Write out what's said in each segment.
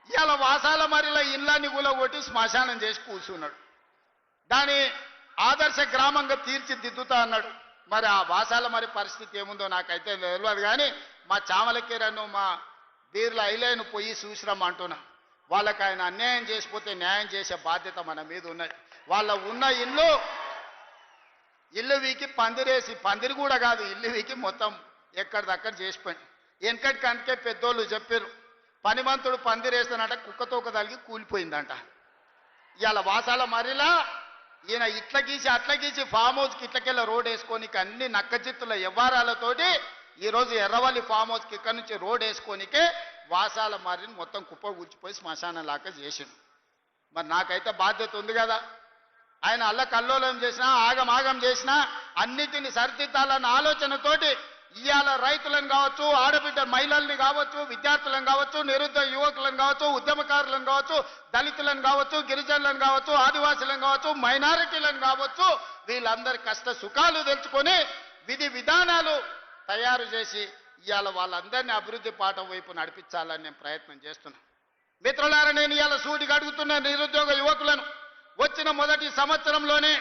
ఇవాళ వాసాల మరిలో ఇళ్ళని కూలగొట్టి శ్మశానం చేసి కూర్చున్నాడు. దాని ఆదర్శ గ్రామంగా తీర్చిదిద్దుతా అన్నాడు. మరి ఆ వాసాల మరి పరిస్థితి ఏముందో నాకైతే తెలియదు. కానీ మా చామలకీరను మా బీర్ల ఐలేను పోయి చూసిరమ్మంటున్నా. వాళ్ళకి ఆయన అన్యాయం చేసిపోతే న్యాయం చేసే బాధ్యత మన మీద ఉన్నది. వాళ్ళ ఉన్న ఇల్లు వీకి పందిరేసి, పందిరి కూడా కాదు, ఇల్లు వీకి మొత్తం ఎక్కడిదక్కడ చేసిపోయింది. వెనకటికి అందుకే పెద్దోళ్ళు చెప్పారు, పనిమంతుడు పందిరేస్తానంట కుక్కతోక తలిగి కూలిపోయిందంట. ఇవాళ వాసాల మరిలా ఈయన ఇట్ల గీసి అట్ల గీసి ఫామ్ హౌస్కి ఇట్లకెళ్ళ రోడ్ వేసుకోనికి అన్ని నక్కజిత్తుల వ్యవహారాలతోటి ఈరోజు ఎర్రవల్లి ఫామ్ హౌస్కి ఇక్కడి నుంచి రోడ్ వేసుకోనికే వాసాల మరిని మొత్తం కుప్ప కూర్చిపోయి శ్మశానం లాగా చేసిండు. మరి నాకైతే బాధ్యత ఉంది కదా. ఆయన అల్లకల్లోలం చేసినా ఆగమాగం చేసినా అన్నిటిని సరిదిద్దాలన్న ఆలోచనతోటి ఇవాళ రైతులను కావచ్చు, ఆడబిడ్డ మహిళల్ని కావచ్చు, విద్యార్థులను కావచ్చు, నిరుద్యోగ యువకులను కావచ్చు, ఉద్యమకారులను కావచ్చు, దళితులను కావచ్చు, గిరిజనులను కావచ్చు, ఆదివాసులను కావచ్చు, మైనారిటీలను కావచ్చు, వీళ్ళందరి కష్ట సుఖాలు తెలుసుకొని విధి విధానాలు తయారు చేసి ఇవాళ వాళ్ళందరినీ అభివృద్ధి పాఠం వైపు నడిపించాలని నేను ప్రయత్నం చేస్తున్నాను. మిత్రులారా, నేను ఇవాళ సూటిగా అడుగుతున్న నిరుద్యోగ యువకులను, వచ్చిన మొదటి సంవత్సరంలోనే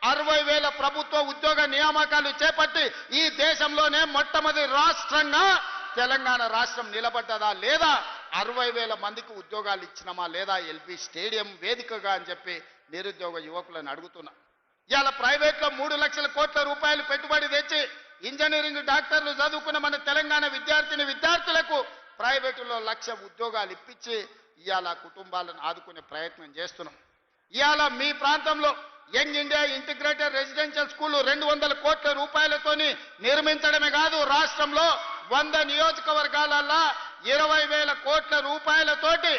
60,000 ప్రభుత్వ ఉద్యోగ నియామకాలు చేపట్టి ఈ దేశంలోనే మొట్టమొదటి రాష్ట్రంగా తెలంగాణ రాష్ట్రం నిలబడ్డదా లేదా, 60,000 మందికి ఉద్యోగాలు ఇచ్చినమా లేదా ఎల్బీ స్టేడియం వేదికగా అని చెప్పి నిరుద్యోగ యువకులను అడుగుతున్నా. ఇవాళ ప్రైవేట్లో 3 లక్షల కోట్ల రూపాయలు పెట్టుబడి తెచ్చి ఇంజనీరింగ్ డాక్టర్లు చదువుకున్న మన తెలంగాణ విద్యార్థులకు ప్రైవేటులో 1,00,000 ఉద్యోగాలు ఇప్పించి ఇవాళ కుటుంబాలను ఆదుకునే ప్రయత్నం చేస్తున్నాం. ఇవాళ మీ ప్రాంతంలో young India integrated residential school 200 కోట్ల రూపాయలతోని నిర్మించడమే కాదు, రాష్ట్రంలో 100 నియోజకవర్గాలల్లో 20,000 కోట్ల రూపాయలతోటి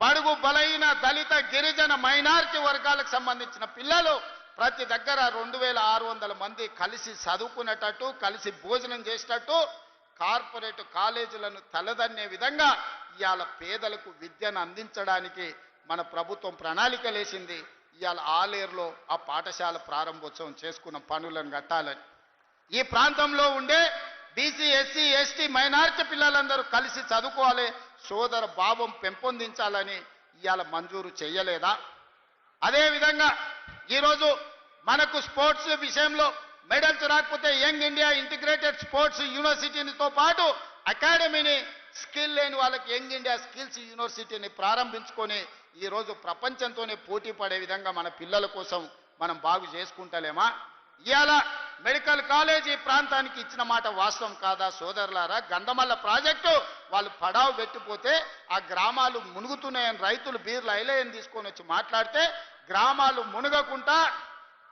బడుగు బలైన దళిత గిరిజన మైనారిటీ వర్గాలకు సంబంధించిన పిల్లలు ప్రతి దగ్గర 2,600 మంది కలిసి చదువుకునేటట్టు, కలిసి భోజనం చేసేటట్టు కార్పొరేట్ కాలేజీలను తలదన్నే విధంగా ఇవాళ పేదలకు విద్యను అందించడానికి మన ప్రభుత్వం ప్రణాళికలేసింది. ఇవాళ ఆలేరులో ఆ పాఠశాల ప్రారంభోత్సవం చేసుకున్న పనులను కట్టాలని, ఈ ప్రాంతంలో ఉండే బీసీ, ఎస్సీ, ఎస్టీ, మైనారిటీ పిల్లలందరూ కలిసి చదువుకోవాలి, సోదర భావం పెంపొందించాలని ఇవాళ మంజూరు చేయలేదా? అదేవిధంగా ఈరోజు మనకు స్పోర్ట్స్ విషయంలో మెడల్స్ రాకపోతే యంగ్ ఇండియా ఇంటిగ్రేటెడ్ స్పోర్ట్స్ యూనివర్సిటీతో పాటు అకాడమీని, స్కిల్ లేని వాళ్ళకి యంగ్ ఇండియా స్కిల్స్ యూనివర్సిటీని ప్రారంభించుకొని ఈరోజు ప్రపంచంతోనే పోటీ పడే విధంగా మన పిల్లల కోసం మనం బాగు చేసుకుంటలేమా? ఇవాళ మెడికల్ కాలేజీ ప్రాంతానికి ఇచ్చిన మాట వాస్తవం కాదా సోదరులారా? గంధమల్ల ప్రాజెక్టు వాళ్ళు పడావు పెట్టిపోతే ఆ గ్రామాలు మునుగుతున్నాయని రైతులు బీర్ల ఐలేని తీసుకొని వచ్చి మాట్లాడితే గ్రామాలు మునగకుండా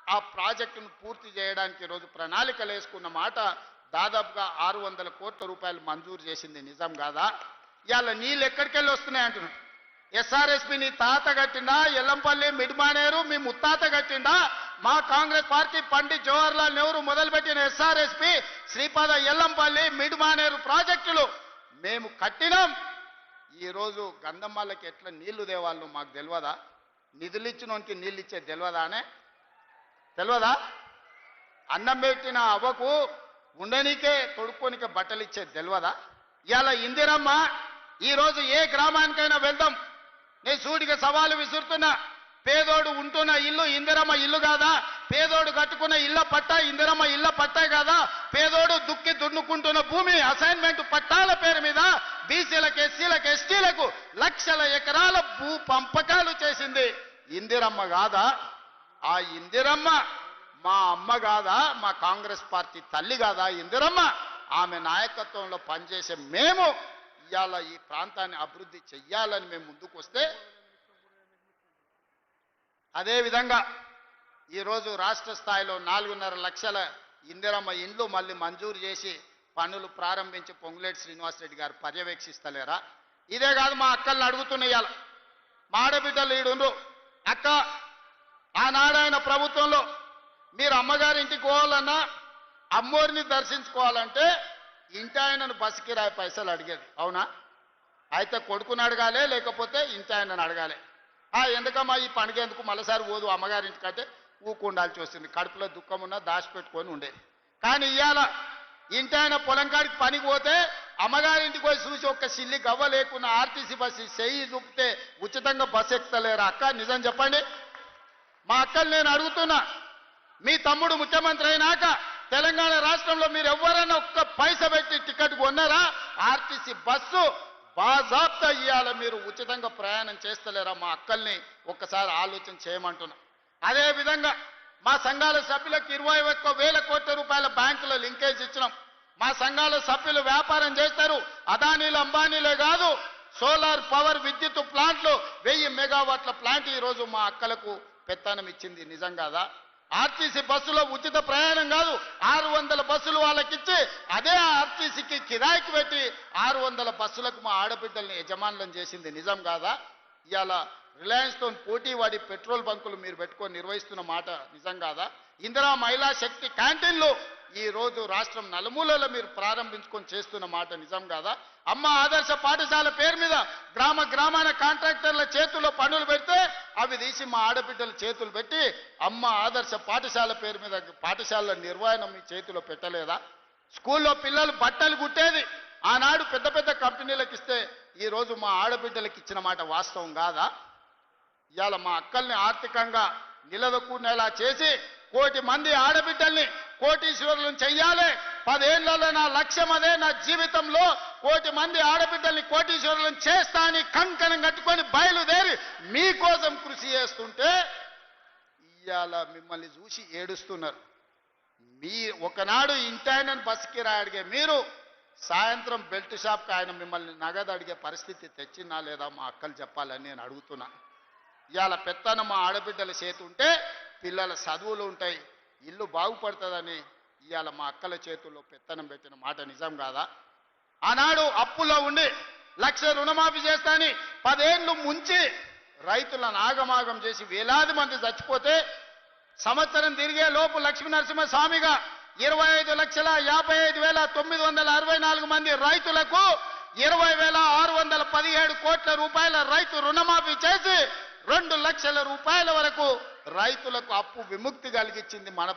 ఆ ప్రాజెక్టును పూర్తి చేయడానికి ఈరోజు ప్రణాళికలు వేసుకున్న మాట దాదాపుగా 600 కోట్ల రూపాయలు మంజూరు చేసింది నిజం కాదా? ఇవాళ నీళ్ళు ఎక్కడికి వెళ్ళి వస్తున్నాయి అంటున్నాడు. ఎస్ఆర్ఎస్పి నీ తాత కట్టిండా? ఎల్లంపల్లి మిడ్మానేరు మీ ముత్తాత కట్టిండా? మా కాంగ్రెస్ పార్టీ పండిత్ జవహర్లాల్ నెహ్రూ మొదలుపెట్టిన ఎస్ఆర్ఎస్పి, శ్రీపాద, ఎల్లంపల్లి, మిడ్మానేరు ప్రాజెక్టులు మేము కట్టినాం. ఈరోజు గంధమ్మలకి ఎట్లా నీళ్లు దేవాళ్ళు మాకు తెలియదా? నిధులు ఇచ్చినోనికి నీళ్ళు ఇచ్చే తెలియదానే? తెలియదా? అన్నం పెట్టిన అవ్వకు ఉండనీకే తొడుక్కోనికే బట్టలు ఇచ్చేది తెలియదా? ఇవాళ ఇందిరమ్మ ఈరోజు ఏ గ్రామానికైనా వెళ్దాం, నేను సూటిగా సవాలు విసురుతున్నా. పేదోడు ఉంటున్న ఇల్లు ఇందిరమ్మ ఇల్లు కాదా? పేదోడు కట్టుకున్న ఇళ్ల పట్టా ఇందిరమ్మ ఇళ్ల పట్టే కాదా? పేదోడు దుక్కి దున్నుకుంటున్న భూమి అసైన్మెంట్ పట్టాల పేరు మీద బీసీలకు, ఎస్సీలకు, ఎస్టీలకు లక్షల ఎకరాల భూ పంపకాలు చేసింది ఇందిరమ్మ కాదా? ఆ ఇందిరమ్మ మా అమ్మ కాదా? మా కాంగ్రెస్ పార్టీ తల్లి కాదా ఇందిరమ్మ? ఆమె నాయకత్వంలో పనిచేసే మేము ఇవాళ ఈ ప్రాంతాన్ని అభివృద్ధి చెయ్యాలని మేము ముందుకు వస్తే, అదేవిధంగా ఈరోజు రాష్ట్ర స్థాయిలో 4.5 లక్షల ఇందిరమ్మ ఇండ్లు మళ్ళీ మంజూరు చేసి పనులు ప్రారంభించి పొంగులేటి శ్రీనివాసరెడ్డి గారు పర్యవేక్షిస్తలేరా? ఇదే కాదు, మా అక్కల్ని అడుగుతున్నాయాల, మా ఆడబిడ్డలు ఈడుండ్రు, అక్క ఆనాడైన ప్రభుత్వంలో మీరు అమ్మగారింటికి పోవాలన్నా, అమ్మోరిని దర్శించుకోవాలంటే ఇంటి ఆయనను బస్సు కిరాయి పైసలు అడిగేది, అవునా? అయితే కొడుకుని అడగాలి, లేకపోతే ఇంటి ఆయనను అడగాలి. ఎందుకమ్మా ఈ పండుగ ఎందుకు మళ్ళీసారి పోదు అమ్మగారింటికంటే ఊకుండాల్సి వస్తుంది, కడుపులో దుఃఖం ఉన్నా దాచిపెట్టుకొని ఉండేది. కానీ ఇవాళ ఇంటి ఆయన పొలం కాడికి పనికి పోతే అమ్మగారింటికి పోయి చూసి ఒక్క సిల్లి గవ్వ లేకున్నా ఆర్టీసీ బస్సు చెయ్యి చూపితే ఉచితంగా బస్సు ఎక్కుతలేరా అక్క? నిజం చెప్పండి. మా అక్కలు నేను అడుగుతున్నా, మీ తమ్ముడు ముఖ్యమంత్రి అయినాక తెలంగాణ రాష్ట్రంలో మీరు ఎవరైనా ఒక్క పైస పెట్టి టికెట్ కొన్నారా? ఆర్టీసీ బస్సు బాజాబ్తా ఇయ్యాల మీరు ఉచితంగా ప్రయాణం చేస్తలేరా? మా అక్కల్ని ఒక్కసారి ఆలోచన చేయమంటున్నా. అదే విధంగా మా సంఘాల సభ్యులకు 21,000 కోట్ల రూపాయల బ్యాంకులో లింకేజ్ ఇచ్చినాం. మా సంఘాల సభ్యులు వ్యాపారం చేస్తారు. అదానీలు అంబానీలే కాదు, సోలార్ పవర్ విద్యుత్ ప్లాంట్లు 1000 మెగావాట్ల ప్లాంట్ ఈరోజు మా అక్కలకు పెత్తనం ఇచ్చింది. నిజం కాదా? ఆర్టీసీ బస్సులో ఉచిత ప్రయాణం కాదు, 600 బస్సులు వాళ్ళకిచ్చి అదే ఆర్టీసీకి కిరాయికి పెట్టి 600 బస్సులకు మా ఆడబిడ్డల్ని యజమానులను చేసింది. నిజం కాదా? ఇవాళ రిలయన్స్తో పోటీ వాడి పెట్రోల్ బంకులు మీరు పెట్టుకొని నిర్వహిస్తున్న మాట నిజం కాదా? ఇందిరా మహిళా శక్తి క్యాంటీన్లు ఈ రోజు రాష్ట్రం నలుమూలలో మీరు ప్రారంభించుకొని చేస్తున్న మాట నిజం కాదా? అమ్మ ఆదర్శ పాఠశాల పేరు మీద గ్రామాన కాంట్రాక్టర్ల చేతుల్లో పనులు పెడితే అవి తీసి మా ఆడబిడ్డల చేతులు పెట్టి అమ్మ ఆదర్శ పాఠశాల పేరు మీద పాఠశాలల నిర్వహణ మీ చేతిలో పెట్టలేదా? స్కూల్లో పిల్లలు బట్టలు కుట్టేది ఆనాడు పెద్ద పెద్ద కంపెనీలకు ఇస్తే ఈ రోజు మా ఆడబిడ్డలకు ఇచ్చిన మాట వాస్తవం కాదా? ఇవాళ మా అక్కల్ని ఆర్థికంగా నిలదొక్కునేలా చేసి 1 కోటి మంది ఆడబిడ్డల్ని కోటీశ్వరులను చెయ్యాలి. 10 ఏళ్లలో నా లక్ష్యం అదే. నా జీవితంలో 1 కోటి మంది ఆడబిడ్డల్ని కోటీశ్వరులను చేస్తా అని కంకణం కట్టుకొని బయలుదేరి మీకోసం కృషి చేస్తుంటే ఇవాళ మిమ్మల్ని చూసి ఏడుస్తున్నారు. మీ ఒకనాడు ఇంటాయనని బస్సుకి అడిగే మీరు సాయంత్రం బెల్ట్ షాప్కి ఆయన మిమ్మల్ని నగదు అడిగే పరిస్థితి తెచ్చినా లేదా? మా అక్కలు చెప్పాలని నేను అడుగుతున్నా. ఇవాళ పెత్తనం మా ఆడబిడ్డల చేతి ఉంటే పిల్లల చదువులు ఉంటాయి, ఇల్లు బాగుపడుతుందని ఇవాళ మా అక్కల చేతుల్లో పెత్తనం పెట్టిన మాట నిజం కాదా? ఆనాడు అప్పుల్లో ఉండి 1,00,000 రుణమాఫీ చేస్తాని 10 ఏళ్ళు ముంచి రైతులను ఆగమాగం చేసి వేలాది మంది చచ్చిపోతే సంవత్సరం తిరిగే లోపు లక్ష్మీనరసింహస్వామిగా 25,55,964 మంది రైతులకు 20,617 కోట్ల రూపాయల రైతు రుణమాఫీ చేసి 2 లక్షల రూపాయల వరకు రైతులకు అప్పు విముక్తి కలిగించింది మన